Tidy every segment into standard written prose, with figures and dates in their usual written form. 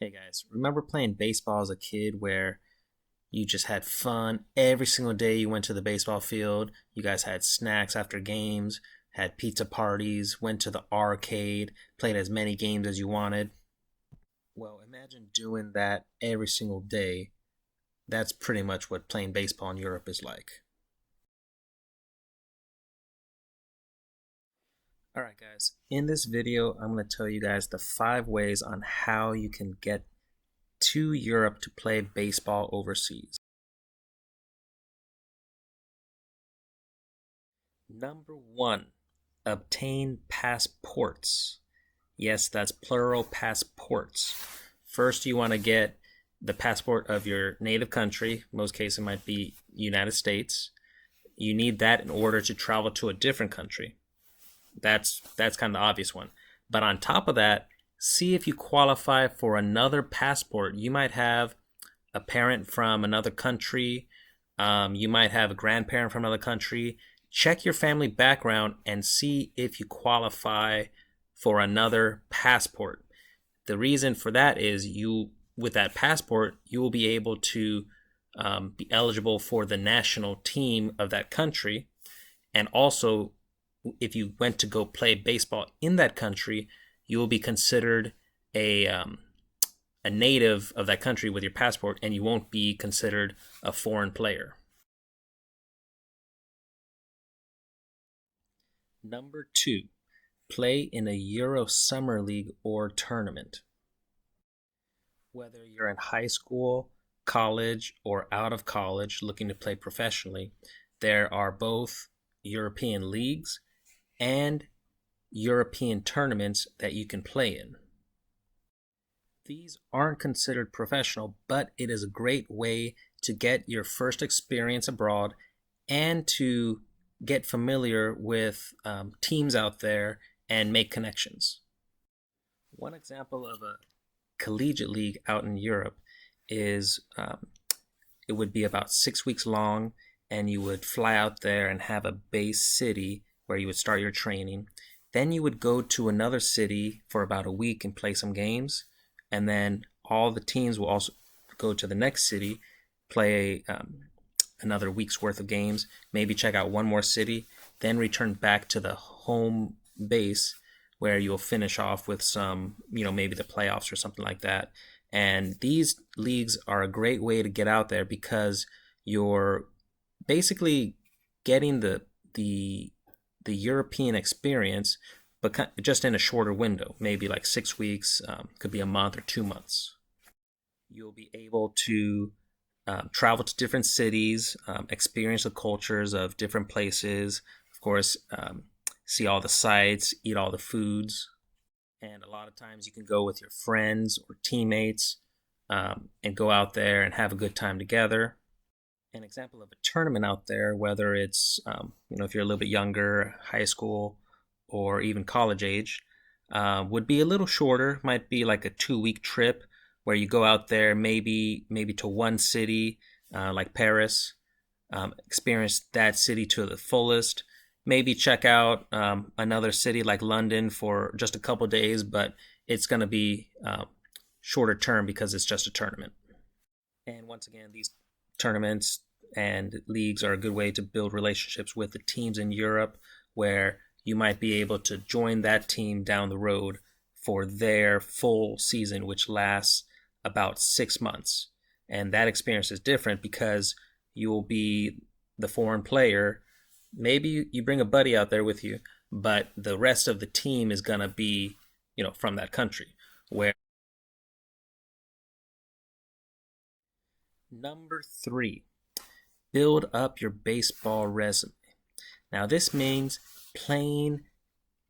Hey guys, remember playing baseball as a kid where you just had fun every single day you went to the baseball field? You guys had snacks after games, had pizza parties, went to the arcade, played as many games as you wanted. Well, imagine doing that every single day. That's pretty much what playing baseball in Europe is like. Alright guys, in this video I'm going to tell you guys the 5 ways on how you can get to Europe to play baseball overseas. Number 1, obtain passports. Yes, that's plural, passports. First, you want to get the passport of your native country. In most cases, it might be United States. You need that in order to travel to a different country. That's kind of the obvious one. But on top of that, see if you qualify for another passport. You might have a parent from another country. You might have a grandparent from another country. Check your family background and see if you qualify for another passport. The reason for that is with that passport, you will be able to be eligible for the national team of that country. And also, if you went to go play baseball in that country, you will be considered a native of that country with your passport, and you won't be considered a foreign player. Number 2, play in a Euro Summer League or tournament. Whether you're in high school, college, or out of college looking to play professionally, there are both European leagues and European tournaments that you can play in. These aren't considered professional, but it is a great way to get your first experience abroad and to get familiar with teams out there and make connections. One example of a collegiate league out in Europe is it would be about 6 weeks long, and you would fly out there and have a base city where you would start your training. Then you would go to another city for about a week and play some games, and then all the teams will also go to the next city, play another week's worth of games, maybe check out one more city, then return back to the home base where you'll finish off with some, maybe the playoffs or something like that. And these leagues are a great way to get out there because you're basically getting the European experience, but just in a shorter window, maybe like 6 weeks, could be a month or 2 months. You'll be able to travel to different cities, experience the cultures of different places, of course, see all the sights, eat all the foods. And a lot of times you can go with your friends or teammates and go out there and have a good time together. An example of a tournament out there, whether it's, if you're a little bit younger, high school, or even college age, would be a little shorter, might be like a 2-week trip where you go out there maybe to one city like Paris, experience that city to the fullest, maybe check out another city like London for just a couple days, but it's going to be shorter term because it's just a tournament. And once again, these tournaments and leagues are a good way to build relationships with the teams in Europe, where you might be able to join that team down the road for their full season, which lasts about 6 months. And that experience is different because you will be the foreign player. Maybe you bring a buddy out there with you, but the rest of the team is going to be, from that country. Where Number 3, build up your baseball resume. Now, this means playing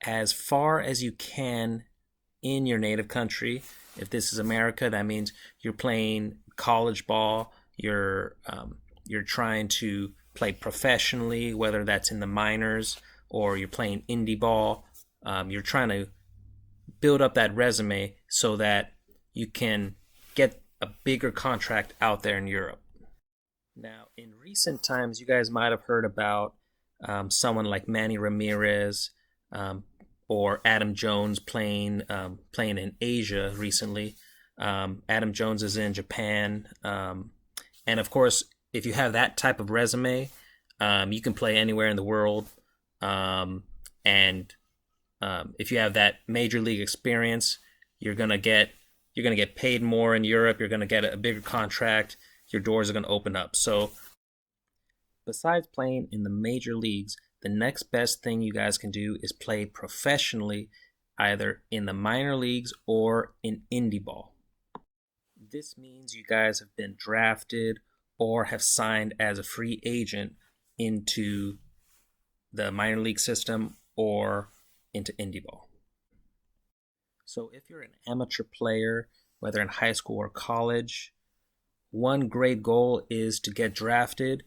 as far as you can in your native country. If this is America, that means you're playing college ball. You're trying to play professionally, whether that's in the minors or you're playing indie ball. You're trying to build up that resume so that you can get a bigger contract out there in Europe. Now, in recent times, you guys might have heard about someone like Manny Ramirez or Adam Jones playing in Asia recently. Adam Jones is in Japan. And of course, if you have that type of resume, you can play anywhere in the world. And if you have that major league experience, you're gonna get paid more in Europe. You're gonna get a bigger contract. Your doors are gonna open up. So besides playing in the major leagues, the next best thing you guys can do is play professionally, either in the minor leagues or in indie ball. This means you guys have been drafted or have signed as a free agent into the minor league system or into indie ball. So if you're an amateur player, whether in high school or college, one great goal is to get drafted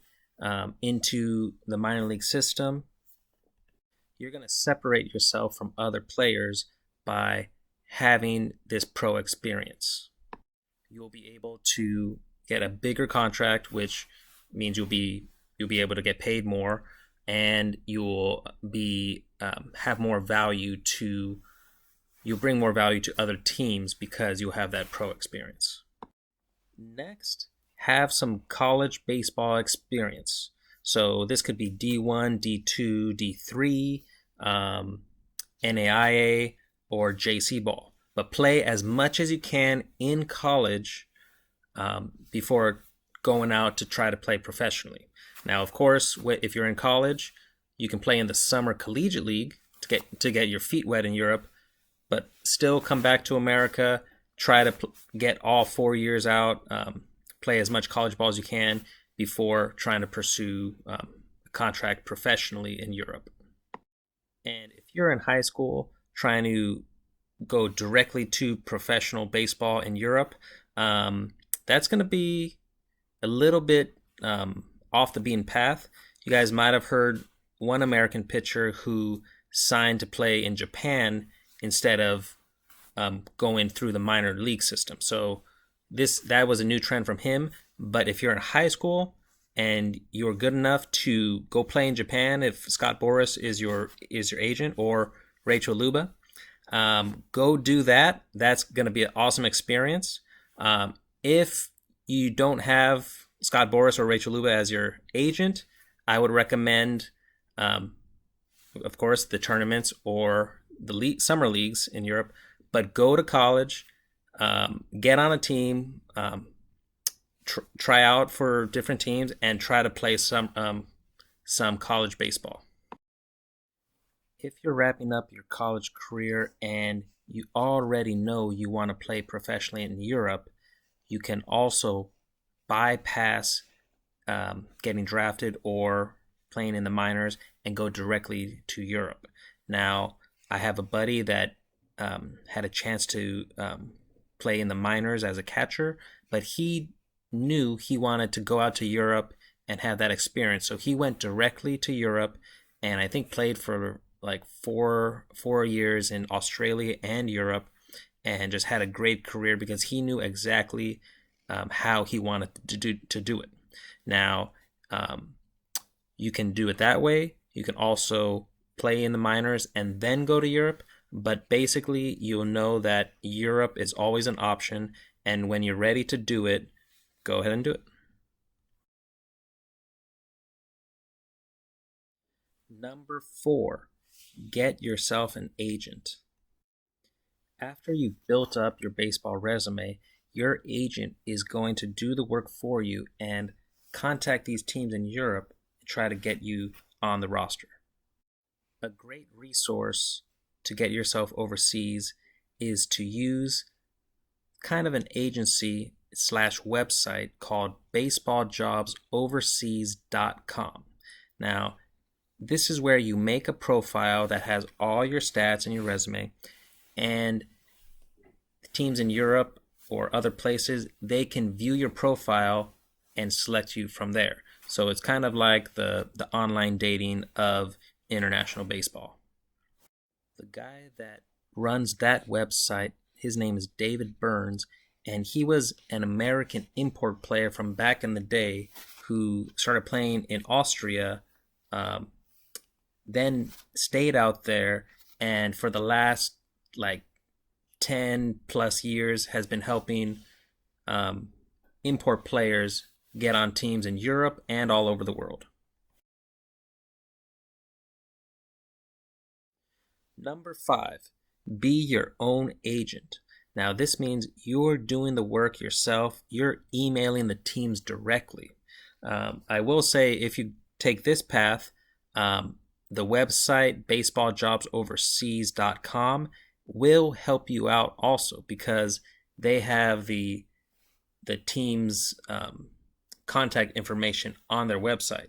into the minor league system. You're going to separate yourself from other players by having this pro experience. You'll be able to get a bigger contract, which means you'll be able to get paid more, and you'll be have more value to you'll bring more value to other teams because you'll have that pro experience. Next, have some college baseball experience. So this could be D1, D2, D3, NAIA, or JC ball. But play as much as you can in college before going out to try to play professionally. Now, of course, if you're in college, you can play in the summer collegiate league to get your feet wet in Europe, but still come back to America, try to get all 4 years out, play as much college ball as you can before trying to pursue a contract professionally in Europe. And if you're in high school trying to go directly to professional baseball in Europe, that's going to be a little bit off the beaten path. You guys might have heard one American pitcher who signed to play in Japan instead of going through the minor league system. So that was a new trend from him. But if you're in high school and you're good enough to go play in Japan, if Scott Boras is your agent, or Rachel Luba, go do that. That's going to be an awesome experience. If you don't have Scott Boras or Rachel Luba as your agent, I would recommend, of course, the tournaments or the summer leagues in Europe. But go to college, get on a team, try out for different teams, and try to play some college baseball. If you're wrapping up your college career and you already know you want to play professionally in Europe, you can also bypass getting drafted or playing in the minors and go directly to Europe. Now, I have a buddy that had a chance to play in the minors as a catcher, but he knew he wanted to go out to Europe and have that experience. So he went directly to Europe, and I think played for like four years in Australia and Europe, and just had a great career because he knew exactly how he wanted to do it. Now, you can do it that way. You can also play in the minors and then go to Europe. But basically, you'll know that Europe is always an option. And when you're ready to do it, go ahead and do it. Number 4, get yourself an agent. After you've built up your baseball resume, your agent is going to do the work for you and contact these teams in Europe and try to get you on the roster. A great resource to get yourself overseas is to use kind of an agency / website called baseballjobsoverseas.com. Now, this is where you make a profile that has all your stats in your resume, and teams in Europe or other places, they can view your profile and select you from there. So it's kind of like the online dating of international baseball. The guy that runs that website, his name is David Burns, and he was an American import player from back in the day who started playing in Austria, then stayed out there, and for the last 10 plus years has been helping um, import players get on teams in Europe and all over the world. Number 5, be your own agent. Now, this means you're doing the work yourself. You're emailing the teams directly. I will say, if you take this path, the website baseballjobsoverseas.com will help you out also, because they have the team's contact information on their website.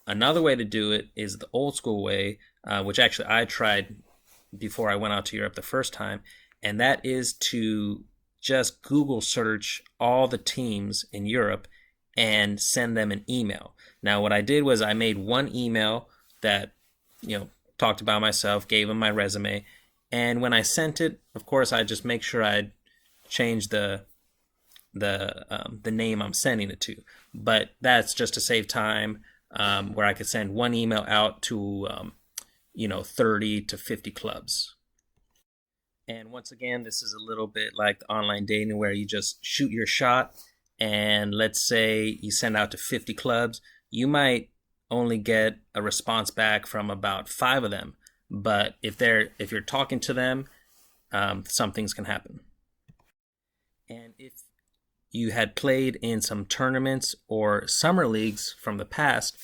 Another way to do it is the old school way, which actually I tried before I went out to Europe the first time, and that is to just Google search all the teams in Europe and send them an email. Now, what I did was I made one email that, talked about myself, gave them my resume, and when I sent it, of course, I just make sure I change the name I'm sending it to. But that's just to save time, where I could send one email out to 30 to 50 clubs. And once again, this is a little bit like the online dating, where you just shoot your shot, and let's say you send out to 50 clubs, you might only get a response back from about 5 of them. But if you're talking to them, some things can happen. And if you had played in some tournaments or summer leagues from the past,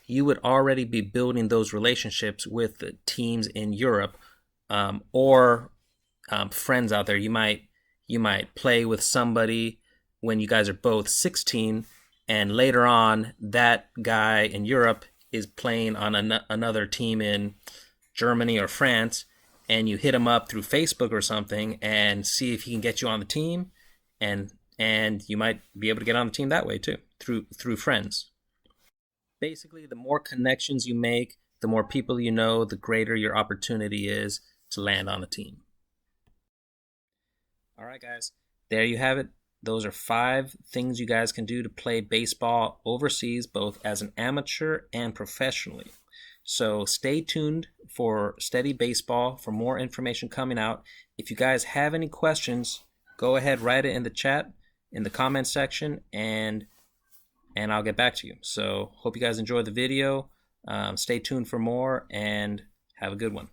you would already be building those relationships with the teams in Europe, or friends out there. You might play with somebody when you guys are both 16, and later on that guy in Europe is playing on another team in Germany or France, and you hit him up through Facebook or something and see if he can get you on the team, and you might be able to get on the team that way too, through friends. Basically, the more connections you make, the more people you know, the greater your opportunity is to land on a team. All right, guys, there you have it. Those are 5 things you guys can do to play baseball overseas, both as an amateur and professionally. So stay tuned for Steady Baseball for more information coming out. If you guys have any questions, go ahead, write it in the chat, in the comment section, and I'll get back to you. So hope you guys enjoyed the video. Stay tuned for more, and have a good one.